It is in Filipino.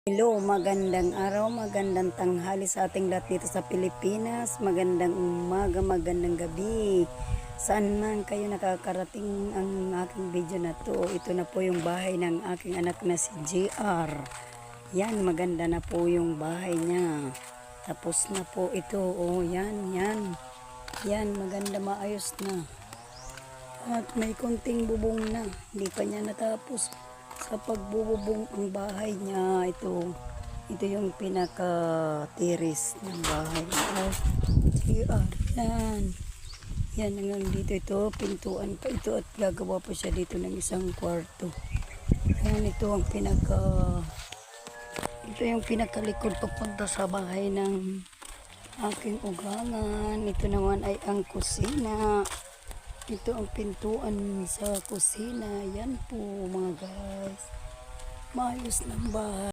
Hello, magandang araw, magandang tanghali sa ating lahat dito sa Pilipinas. Magandang umaga, magandang gabi. Saan man kayo nakakarating ang aking video na to. Ito na po yung bahay ng aking anak na si JR. Yan, maganda na po yung bahay niya. Tapos na po ito. Oh, yan, yan. Yan, maganda, maayos na. At may konting bubong na. Hindi pa niya natapos sa pagbububong ang bahay niya. Ito yung pinaka-tiris ng bahay. Yan hanggang dito. Ito, pintuan pa ito at gagawa pa siya dito ng isang kwarto. Yan, ito yung pinakalikod papunta sa bahay ng aking ugangan. Ito naman ay ang kusina. Ito ang pintuan sa kusina. Yan po mga guys. Maayos ng bahay.